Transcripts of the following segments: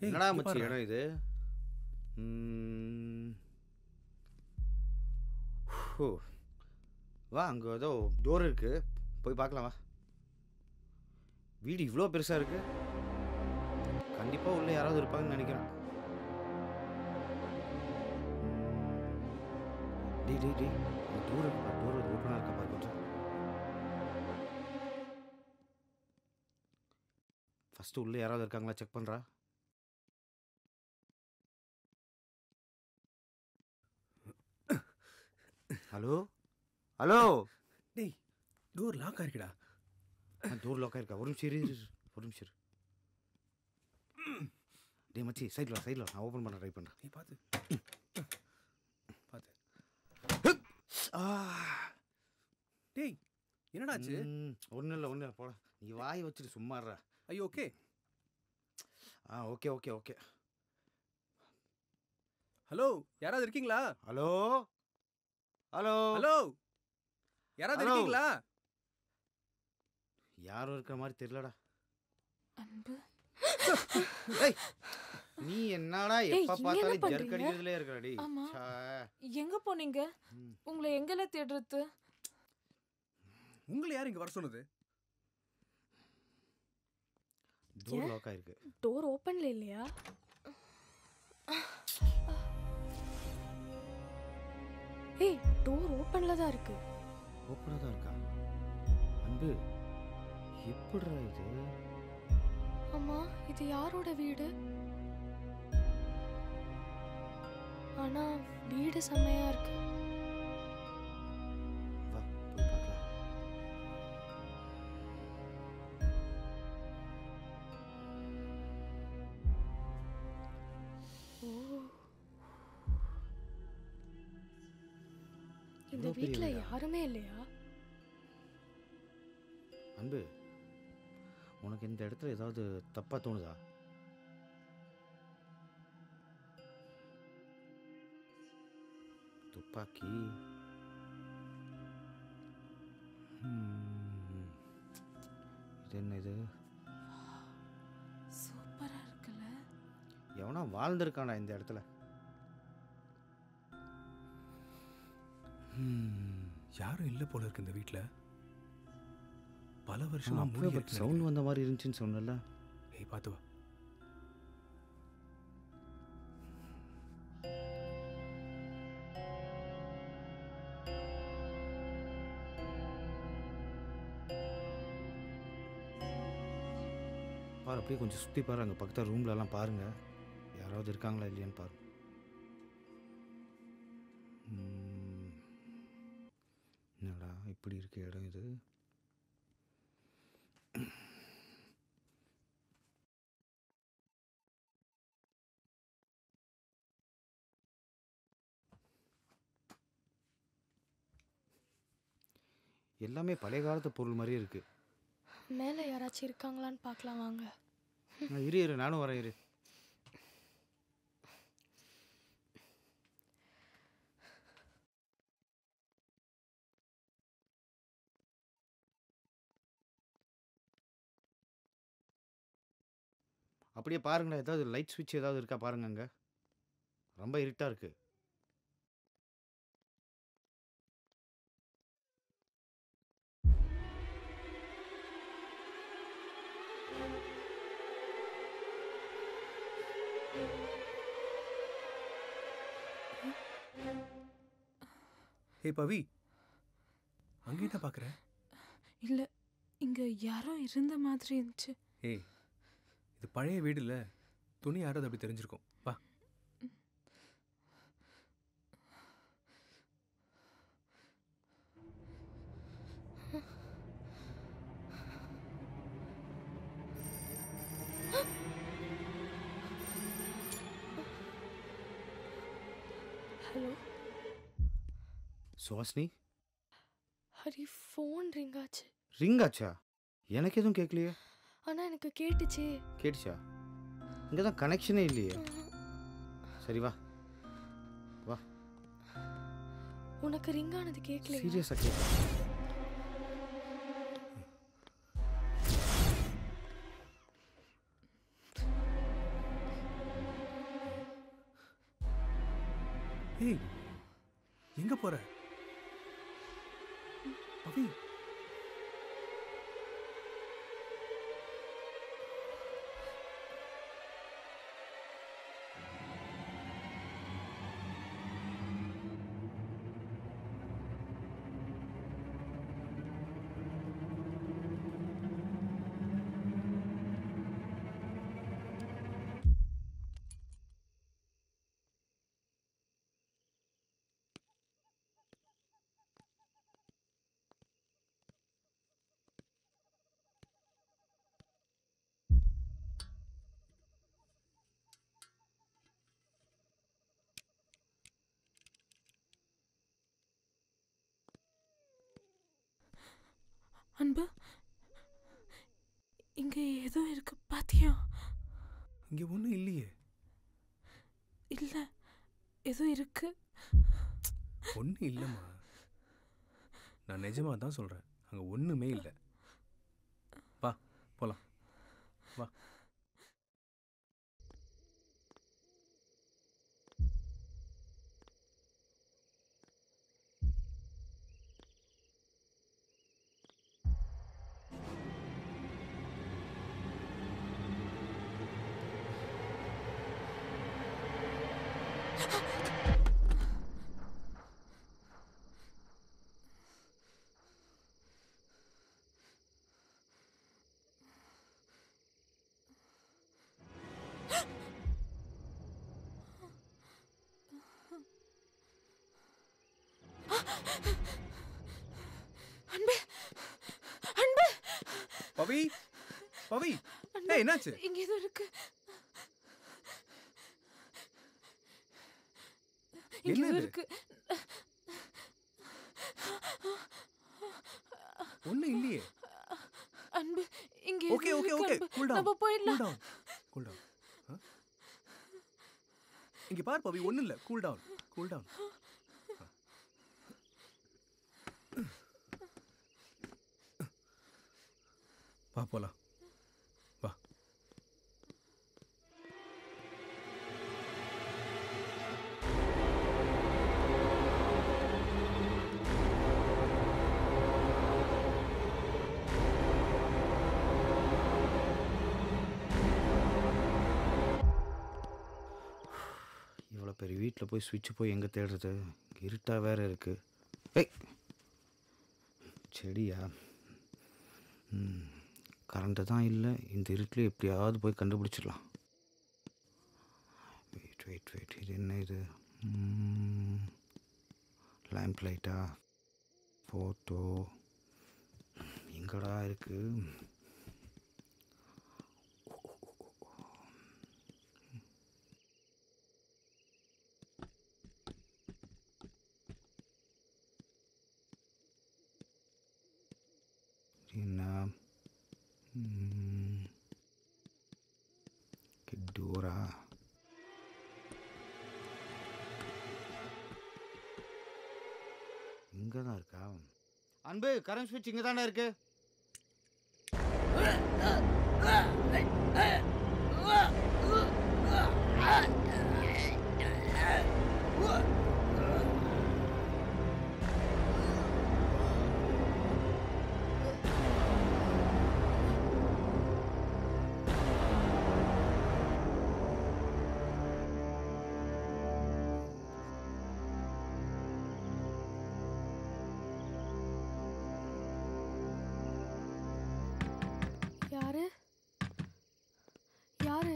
என்னடா மச்சி இடம் இது? வா, அங்கே ஏதோ டோர் இருக்கு, போய் பார்க்கலாம் வா. வீடு இவ்வளோ பெருசாக இருக்கு, கண்டிப்பாக உள்ளே யாராவது இருப்பாங்கன்னு நினைக்கிறேன். டேய் டேய் டேய், டோர் இருக்கா? டோர் ஓப்பனாக இருக்கா பாரு கொஞ்சம். ஃபஸ்ட்டு உள்ளே யாராவது இருக்காங்களா செக் பண்ணுறா. Hello hello. டேய், டோர் லாக் ஆயிருக்குடா. டோர் லாக் ஆயிருக்கா? ஒரு நிமிஷம் இரு, ஒரு நிமிஷம் இரு. டேய் மச்சி, சைடில் சைடில் நான் ஓப்பன் பண்ண ட்ரை பண்ணுறேன். நீ பார்த்து பார்த்து. டேய், என்னடாச்சு? ஒன்றும் இல்லை போட. நீ வாய் வச்சுட்டு சும்மாடுறா. ஐயோ, okay. Okay okay okay. Hello, யாராவது இருக்கீங்களா? ஹலோ ஹலோ ஹலோ, யாராவது இருக்கீங்களா? யாரும் இருக்கிற மாதிரி தெரியலடா. அன்பு, நீ என்னடா எப்ப பார்த்தாலும் ஜர்க் அடிக்கிறதுலே இருக்கடா. ஆமா, எங்க போனீங்க? உங்களை எங்கெல்லாம் தேடுறது? உங்களை யார் இங்க வர சொன்னது? டோர் லாக் ஆயிருக்கு. டோர் ஓபன்ல இல்லையா? ஏய், டோர் ஓபன்ல தான் இருக்கு. ஓப்பனாக தான் இருக்கா? அன்பு, எப்படிடா இது? அம்மா, இது யாரோட வீடு? ஆனா வீடு செம்மையா இருக்கு. வா, போய் பார்க்கலாம். இந்த வீட்ல யாருமே இல்லையா? அன்பு, உனக்கு இந்த இடத்துல ஏதாவது தப்பா தோணுதா? துப்பாக்கி. இது என்ன இது? சூப்பரா இருக்குல்ல? எவனா வாழ்ந்திருக்கானா இந்த இடத்துல? யாரும் இல்லை போல இருக்கு இந்த வீட்டில். பல வருஷமா மூடி சவுண்ட் வந்த மாதிரி இருந்துச்சுன்னு சொன்னல. ஏய், பார்த்து வா. பாரு, அப்படியே கொஞ்சம் சுற்றி பாரு. அங்கே பக்கத்தில் ரூம்லலாம் பாருங்க, யாராவது இருக்காங்களா இல்லையான்னு பாரு. என்னடா இப்படி இருக்கு இடம் இது? எல்லாமே பழைய காலத்து பொருள் மாதிரியே இருக்கு. மேலே யாராச்சும் இருக்காங்களான்னு பார்க்கலாம் வாங்க. இரு இரு, நானும் வரேன் இரு. அப்படியே பாருங்களேன், ஏதாவது லைட் ஸ்விட்ச் ஏதாவது இருக்கா பாருங்க. அங்கே ரொம்ப இருட்டாக இருக்கு. ஏய் பவி, அங்கே என்ன பார்க்குற? இல்லை, இங்கே யாரோ இருந்த மாதிரி இருந்துச்சு. ஏய், இது பழைய வீடு இல்லை, துணி யாராவது அப்படி தெரிஞ்சிருக்கும். வா. Hello Suvasini, Hari, phone ring ஆச்சு. ரிங் ஆச்சா? எனக்கு எதுவும் கேட்கலையே. ஆனால் எனக்கு கேட்டுச்சு. கேட்டுச்சா? இங்கே தான் கனெக்ஷனே இல்லையே. சரி வா வா. உனக்கு ரிங் ஆனது கேட்கல? சீரியஸாக கேட்க. ஏய் எங்க போற பவி? அன்பு, இங்க ஏதோ இருக்கு பாத்தியா? இங்க ஒண்ணும் இல்லையே. இல்ல, ஏதோ இருக்கு. ஒன்றும் இல்லைம்மா, நான் நிஜமாக தான் சொல்கிறேன். அங்கே ஒன்றுமே இல்லை. வா போகலாம், வா. அன்பு, அன்பு, பவி, பவி, ஏய் என்னாச்சு? இங்க ஏதோ இருக்கு. இங்க ஏதோ இருக்கு. ஒன்றும் இல்லையே. அன்பு, இங்க ஓகே ஏதோ ஓகே இருக்கு ஓகே, அன்பு. கூல் டவுன், நம்ம போயிடலாம். Cool down, cool down. இங்க பார் பவி, ஒன்றும் இல்லை, கூல் டவுன், கூல் டவுன். வா போலாம், வா. இவ்வளோ பெரிய வீட்டில் போய் சுவிட்ச் போய் எங்கே தேடுறது? இருட்டாக வேற இருக்கு. ஏய், செடியா? கரண்ட்டு தான் இல்லை. இந்த இருட்டில் எப்படியாவது போய் கண்டுபிடிச்சிடலாம். வெயிட் வெயிட் வெயிட், இது என்ன இது? லேம்ப் லைட்டா? ஃபோட்டோ எங்கடா இருக்கு? என்ன? கிட்டூரா? இங்கே தான் இருக்கா? அன்பு, கரண்ட் ஸ்விட்ச் இங்கே தானே இருக்கு. யாரு? யாரு?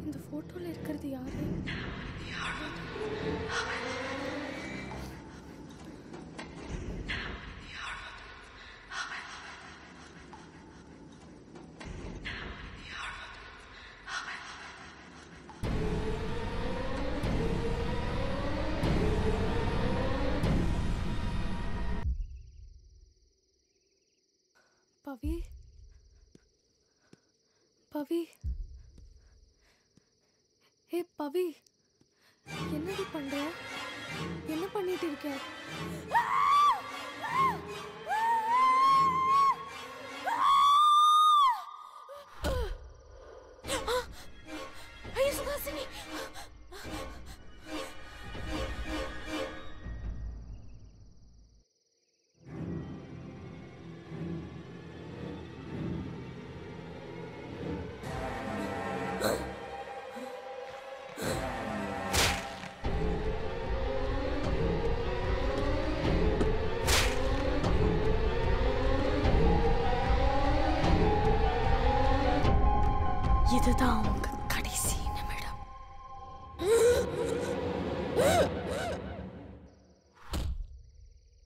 இந்த போட்டோல இருக்கிறது யாரு? பவி பவி ஏ பவி, என்னடி பண்ற? என்ன பண்ணிட்டு இருக்க? ஐயோ சுகாசினி, இதுதான் உங்க கடைசி நிமிடம்.